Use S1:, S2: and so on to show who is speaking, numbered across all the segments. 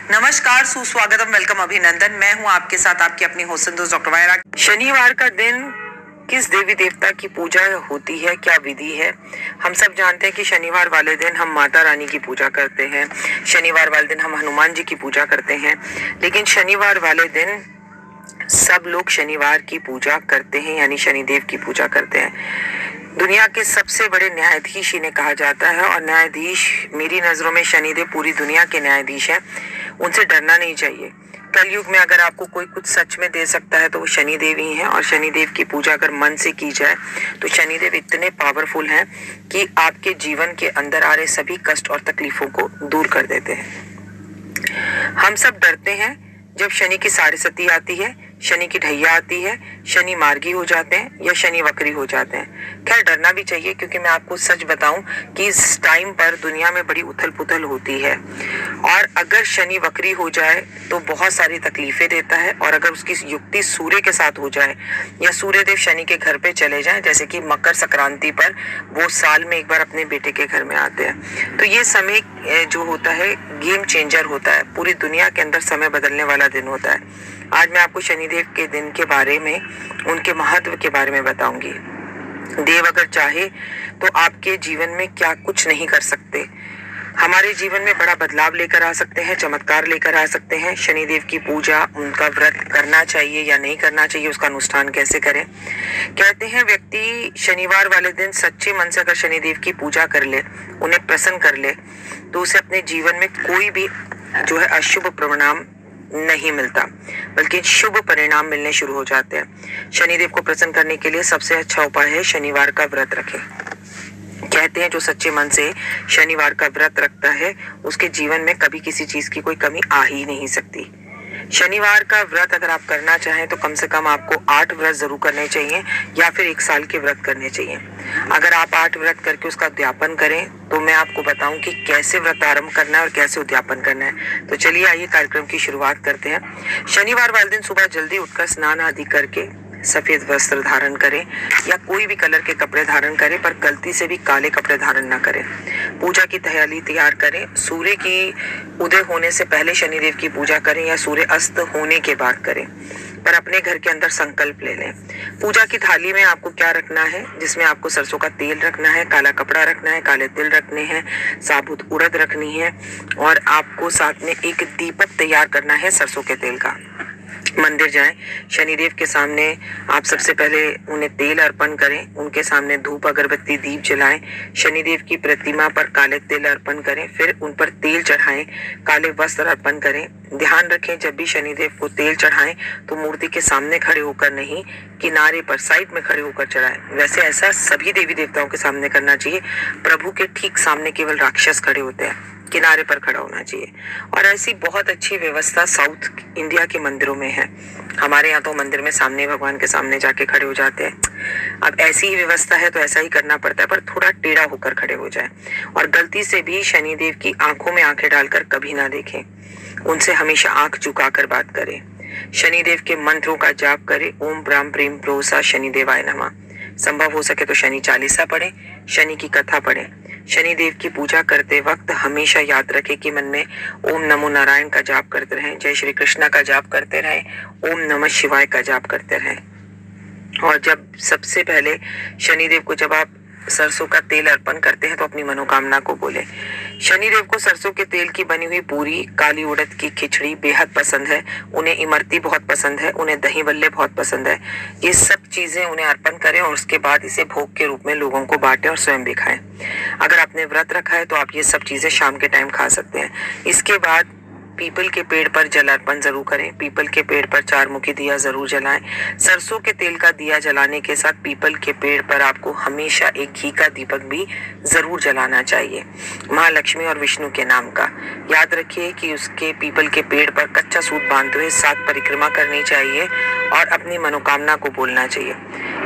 S1: नमस्कार, सुस्वागतम, वेलकम, अभिनंदन। मैं हूं आपके साथ आपकी अपनी होस्ट दोस्त डॉक्टर वायरा। शनिवार का दिन किस देवी देवता की पूजा होती है, क्या विधि है? हम सब जानते हैं कि शनिवार वाले दिन हम माता रानी की पूजा करते हैं, शनिवार वाले दिन हम हनुमान जी की पूजा करते हैं। लेकिन शनिवार वाले दिन सब लोग शनिवार की पूजा करते हैं, यानी शनिदेव की पूजा करते हैं। दुनिया के सबसे बड़े न्यायाधीश इन्हें कहा जाता है, और न्यायाधीश मेरी नजरों में शनिदेव पूरी दुनिया के न्यायाधीश हैं। उनसे डरना नहीं चाहिए। कलयुग में अगर आपको कोई कुछ सच में दे सकता है तो वो शनिदेव ही हैं, और शनिदेव की पूजा अगर मन से की जाए तो शनिदेव इतने पावरफुल हैं कि आपके जीवन के अंदर आ रहे सभी कष्ट और तकलीफों को दूर कर देते हैं। हम सब डरते हैं जब शनि की साढ़ेसती आती है, शनि की ढैया आती है, शनि मार्गी हो जाते हैं या शनि वक्री हो जाते हैं। खैर, डरना भी चाहिए, क्योंकि मैं आपको सच बताऊं कि इस टाइम पर दुनिया में बड़ी उथल पुथल होती है, और अगर शनि वक्री हो जाए तो बहुत सारी तकलीफें देता है। और अगर उसकी युक्ति सूर्य के साथ हो जाए या सूर्य देव शनि के घर पे चले जाएं, जैसे कि मकर संक्रांति पर वो साल में एक बार अपने बेटे के घर में आते हैं, तो ये समय जो होता है गेम चेंजर होता है। पूरी दुनिया के अंदर समय बदलने वाला दिन होता है। आज मैं आपको शनिदेव के दिन के बारे में, उनके महत्व के बारे में बताऊंगी। देव अगर चाहे तो आपके जीवन में क्या कुछ नहीं कर सकते, हमारे जीवन में बड़ा बदलाव लेकर आ सकते हैं, चमत्कार लेकर आ सकते हैं। शनिदेव की पूजा, उनका व्रत करना चाहिए या नहीं करना चाहिए, उसका अनुष्ठान कैसे करें? कहते हैं व्यक्ति शनिवार वाले दिन सच्चे मन से अगर शनिदेव की पूजा कर ले, उन्हें प्रसन्न कर ले, तो उसे अपने जीवन में कोई भी जो है अशुभ परिणाम नहीं मिलता, बल्कि शुभ परिणाम मिलने शुरू हो जाते हैं। शनिदेव को प्रसन्न करने के लिए सबसे अच्छा उपाय है शनिवार का व्रत रखें। कहते हैं जो सच्चे मन से शनिवार का व्रत रखता है उसके जीवन में कभी किसी चीज की कोई कमी आ ही नहीं सकती। शनिवार का व्रत अगर आप करना चाहें तो कम से कम आपको 8 व्रत जरूर करने चाहिए, या फिर 1 साल के व्रत करने चाहिए। अगर आप 8 व्रत करके उसका उद्यापन करें तो मैं आपको बताऊं कि कैसे व्रत आरंभ करना है और कैसे उद्यापन करना है। तो चलिए आइए कार्यक्रम की शुरुआत करते हैं। शनिवार वाले दिन सुबह जल्दी उठकर स्नान आदि करके सफेद वस्त्र धारण करें, या कोई भी कलर के कपड़े धारण करें, पर गलती से भी काले कपड़े धारण ना करें। पूजा की तैयारी तैयार करें। सूर्य की उदय होने से पहले शनिदेव की पूजा करें या सूर्य अस्त होने के बाद करें, पर अपने घर के अंदर संकल्प ले लें। पूजा की थाली में आपको क्या रखना है, जिसमें आपको सरसों का तेल रखना है, काला कपड़ा रखना है, काले तिल रखने हैं, साबुत उड़द रखनी है, और आपको साथ में एक दीपक तैयार करना है सरसों के तेल का। मंदिर जाएं, शनिदेव के सामने आप सबसे पहले उन्हें तेल अर्पण करें, उनके सामने धूप अगरबत्ती दीप जलाएं, शनिदेव की प्रतिमा पर काले तिल अर्पण करें, फिर उन पर तेल चढ़ाएं, काले वस्त्र अर्पण करें। ध्यान रखें जब भी शनिदेव को तेल चढ़ाएं तो मूर्ति के सामने खड़े होकर नहीं, किनारे पर साइड में खड़े होकर चढ़ाएं। वैसे ऐसा सभी देवी देवताओं के सामने करना चाहिए। प्रभु के ठीक सामने केवल राक्षस खड़े होते हैं, किनारे पर खड़ा होना चाहिए। और ऐसी बहुत अच्छी व्यवस्था साउथ इंडिया के मंदिरों में है। हमारे यहाँ तो मंदिर में सामने भगवान के सामने जाके खड़े हो जाते हैं। अब ऐसी ही व्यवस्था है तो ऐसा ही करना पड़ता है, पर थोड़ा टेढ़ा होकर खड़े हो जाए। और गलती से भी शनिदेव की आंखों में आंखें डालकर कभी ना देखें, उनसे हमेशा आंख झुकाकर बात करें। शनिदेव के मंत्रों का जाप करें। ओम ब्राह्म प्रेम प्रोसा शनिदेवाय नमः। संभव हो सके तो शनि चालीसा पढ़ें, शनि की कथा पढ़ें। शनिदेव की पूजा करते वक्त हमेशा याद रखें कि मन में ओम नमो नारायण का जाप करते रहें, जय श्री कृष्णा का जाप करते रहें, ओम नमः शिवाय का जाप करते रहें। और जब सबसे पहले शनिदेव को जब आप सरसों का तेल अर्पण करते हैं तो अपनी मनोकामना को बोले। शनिदेव को सरसों के तेल की बनी हुई पूरी, काली उड़द की खिचड़ी बेहद पसंद है। उन्हें इमरती बहुत पसंद है, उन्हें दही बल्ले बहुत पसंद है। ये सब चीजें उन्हें अर्पण करें और उसके बाद इसे भोग के रूप में लोगों को बांटें और स्वयं भी खाएं। अगर आपने व्रत रखा है तो आप ये सब चीजें शाम के टाइम खा सकते हैं। इसके बाद पीपल के पेड़ पर जल अर्पण जरूर करें। पीपल के पेड़ पर 4 मुखी दिया जरूर जलाएं। सरसों के तेल का दिया जलाने के साथ पीपल के पेड़ पर आपको हमेशा एक घी का दीपक भी जरूर जलाना चाहिए, महालक्ष्मी और विष्णु के नाम का। याद रखिए कि उसके पीपल के पेड़ पर कच्चा सूत बांधते हुए 7 परिक्रमा करनी चाहिए और अपनी मनोकामना को बोलना चाहिए।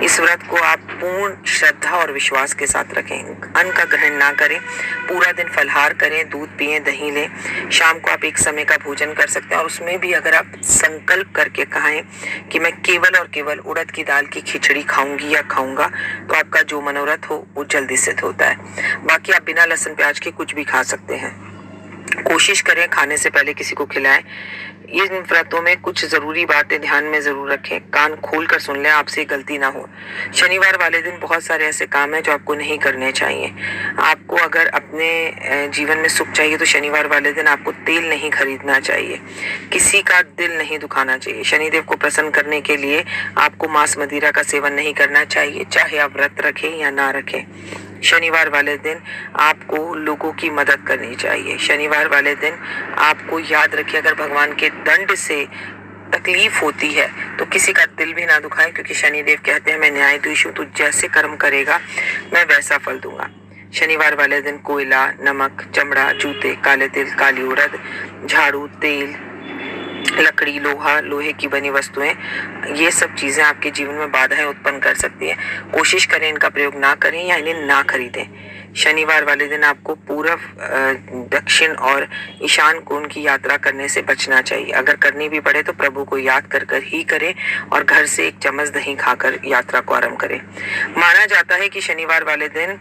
S1: इस व्रत को आप पूर्ण श्रद्धा और विश्वास के साथ रखें। अन्न का ग्रहण ना करें, पूरा दिन फलहार करें, दूध पिएं, दही लें। शाम को आप एक समय का भोजन कर सकते हैं, और उसमें भी अगर आप संकल्प करके कहें कि मैं केवल और केवल उड़द की दाल की खिचड़ी खाऊंगी या खाऊंगा, तो आपका जो मनोरथ हो वो जल्दी सिद्ध होता है। बाकी आप बिना लहसुन प्याज के कुछ भी खा सकते हैं। कोशिश करें खाने से पहले किसी को खिलाएं। इन व्रतों में कुछ जरूरी बातें ध्यान में जरूर रखें, कान खोल कर सुन लें, आपसे गलती ना हो। शनिवार वाले दिन बहुत सारे ऐसे काम हैं जो आपको नहीं करने चाहिए। आपको अगर अपने जीवन में सुख चाहिए तो शनिवार वाले दिन आपको तेल नहीं खरीदना चाहिए, किसी का दिल नहीं दुखाना चाहिए। शनिदेव को प्रसन्न करने के लिए आपको मांस मदिरा का सेवन नहीं करना चाहिए, चाहे आप व्रत रखें या ना रखें। शनिवार वाले दिन आपको लोगों की मदद करनी चाहिए। शनिवार वाले दिन आपको याद रखिए, अगर भगवान के दंड से तकलीफ होती है तो किसी का दिल भी ना दुखाए, क्योंकि शनिदेव कहते हैं मैं न्यायाधीश हूँ, तू जैसे कर्म करेगा मैं वैसा फल दूंगा। शनिवार वाले दिन कोयला, नमक, चमड़ा, जूते, काले तिल, काली उड़द, झाड़ू, तेल, लकड़ी, लोहा, लोहे की बनी वस्तुएं, ये सब चीजें आपके जीवन में बाधाएं उत्पन्न कर सकती हैं। कोशिश करें इनका प्रयोग ना करें या इन्हें ना खरीदें। शनिवार वाले दिन आपको पूर्व, दक्षिण और ईशान कोण की यात्रा करने से बचना चाहिए। अगर करनी भी पड़े तो प्रभु को याद कर कर ही करें और घर से एक चम्मच दही खाकर यात्रा को आरंभ करें। माना जाता है कि शनिवार वाले दिन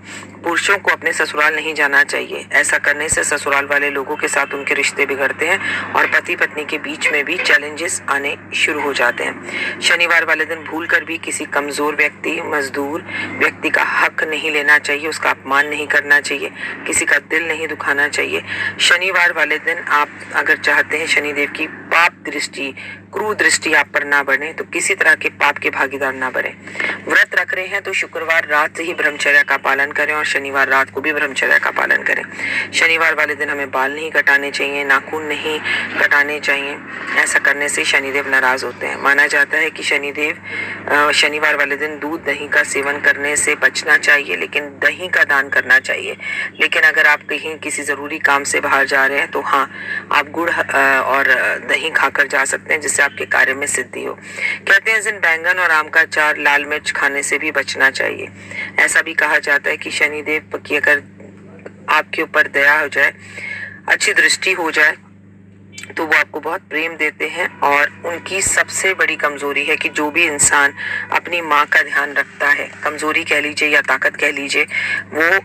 S1: पुरुषों को अपने ससुराल नहीं जाना चाहिए। ऐसा करने से ससुराल वाले लोगों के साथ उनके रिश्ते बिगड़ते हैं और पति पत्नी के बीच में भी चैलेंजेस आने शुरू हो जाते हैं। शनिवार वाले दिन भूलकर भी किसी कमजोर व्यक्ति, मजदूर व्यक्ति का हक नहीं लेना चाहिए, उसका अपमान नहीं करना चाहिए, किसी का दिल नहीं दुखाना चाहिए। शनिवार वाले दिन आप अगर चाहते हैं शनिदेव की पाप दृष्टि, क्रूर दृष्टि आप पर ना बने, तो किसी तरह के पाप के भागीदार ना बने। व्रत रख रहे हैं तो शुक्रवार रात ही ब्रह्मचर्य का पालन करें और शनिवार रात को भी ब्रह्मचर्य का पालन करें। शनिवार वाले दिन हमें बाल नहीं कटाने चाहिए, नाखून नहीं कटाने चाहिए। ऐसा करने से शनिदेव नाराज होते हैं। माना जाता है कि शनिवार वाले दिन दूध दही का सेवन करने से बचना चाहिए, लेकिन दही का दान करना चाहिए। लेकिन अगर आप कहीं किसी जरूरी काम से बाहर जा रहे हैं तो हाँ, आप गुड़ और दही खाकर जा सकते हैं, जिससे आपके कार्य में सिद्धि हो। कहते हैं इस दिन बैंगन और आम का अचार, लाल मिर्च खाने से भी बचना चाहिए। ऐसा भी कहा जाता है कि शनिदेव की अगर आपके ऊपर दया हो जाए, अच्छी दृष्टि हो जाए, तो वो आपको बहुत प्रेम देते हैं। और उनकी सबसे बड़ी कमजोरी है कि जो भी इंसान अपनी माँ का ध्यान रखता है, कमजोरी कह लीजिए या ताकत कह लीजिए, वो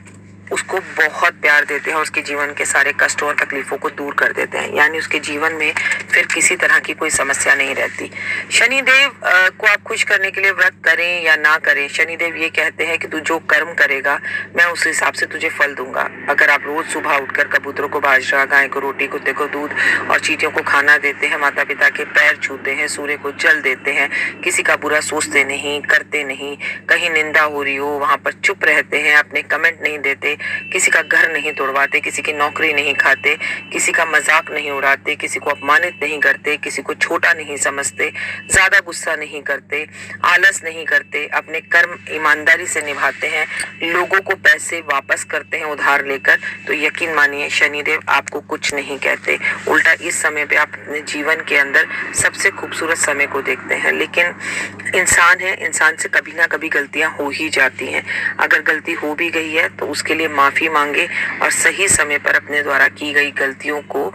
S1: उसको बहुत प्यार देते हैं, उसके जीवन के सारे कष्टों और तकलीफों को दूर कर देते हैं। यानी उसके जीवन में फिर किसी तरह की कोई समस्या नहीं रहती। शनिदेव को आप खुश करने के लिए व्रत करें या ना करें, शनिदेव ये कहते हैं कि तू जो कर्म करेगा मैं उस हिसाब से तुझे फल दूंगा। अगर आप रोज सुबह उठकर कबूतरों को बाजरा, गाय को रोटी, कुत्ते को दूध और चींटियों को खाना देते हैं, माता पिता के पैर छूते हैं, सूर्य को जल देते हैं, किसी का बुरा सोचते नहीं, करते नहीं, कहीं निंदा हो रही हो वहां पर चुप रहते हैं, अपने कमेंट नहीं देते, किसी का घर नहीं तोड़वाते, किसी की नौकरी नहीं खाते, किसी का मजाक नहीं उड़ाते, किसी को अपमानित नहीं करते, किसी को छोटा नहीं समझते, ज्यादा गुस्सा नहीं करते, आलस नहीं करते, अपने कर्म ईमानदारी से निभाते हैं, लोगों को पैसे वापस करते हैं उधार लेकर, तो यकीन मानिए शनिदेव आपको कुछ नहीं कहते। उल्टा इस समय पे आप अपने जीवन के अंदर सबसे खूबसूरत समय को देखते हैं। लेकिन इंसान है, इंसान से कभी ना कभी गलतियां हो ही जाती हैं। अगर गलती हो भी गई है तो उसके लिए माफी मांगे और सही समय पर अपने द्वारा की गई गलतियों को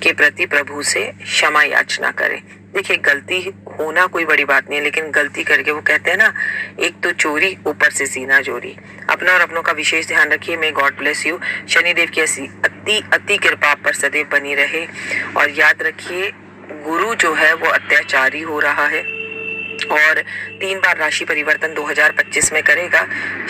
S1: के प्रति प्रभु से क्षमा याचना करें। देखिए, गलती होना कोई बड़ी बात नहीं है, लेकिन गलती करके वो कहते हैं ना, एक तो चोरी ऊपर से सीना चोरी। अपना और अपनों का विशेष ध्यान रखिए। May God bless you. Shanidev की ऐसी अति कृपा आप पर सदैव बनी रहे। और याद रखिए, गुरु जो है वो अत्याचारी हो रहा है और 3 बार राशि परिवर्तन 2025 में करेगा।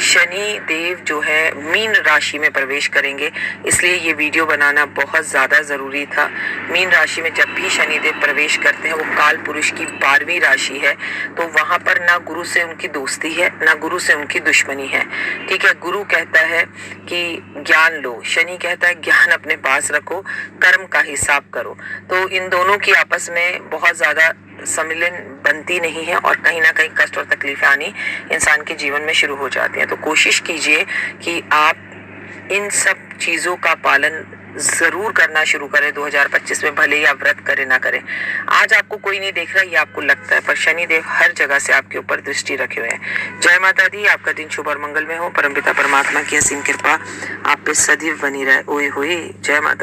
S1: शनि देव जो है मीन राशि में प्रवेश करेंगे, इसलिए ये वीडियो बनाना बहुत ज्यादा जरूरी था। मीन राशि में जब भी शनि देव प्रवेश करते हैं, वो काल पुरुष की 12वीं राशि है, तो वहां पर ना गुरु से उनकी दोस्ती है, ना गुरु से उनकी दुश्मनी है। ठीक है, गुरु कहता है कि ज्ञान लो, शनि कहता है ज्ञान अपने पास रखो, कर्म का हिसाब करो। तो इन दोनों की आपस में बहुत ज्यादा सम्मिलन बनती नहीं है और कहीं ना कहीं कष्ट और तकलीफें आनी इंसान के जीवन में शुरू हो जाती हैं। तो कोशिश कीजिए कि आप इन सब चीजों का पालन जरूर करना शुरू करें 2025 में, भले ही आप व्रत करें ना करें। आज आपको कोई नहीं देख रहा, ये आपको लगता है, पर शनिदेव हर जगह से आपके ऊपर दृष्टि रखे हुए हैं। जय माता दी। आपका दिन शुभ और मंगल में हो। परमपिता परमात्मा की असीम कृपा आप पे सदैव बनी रहे। ओए होए, जय माता।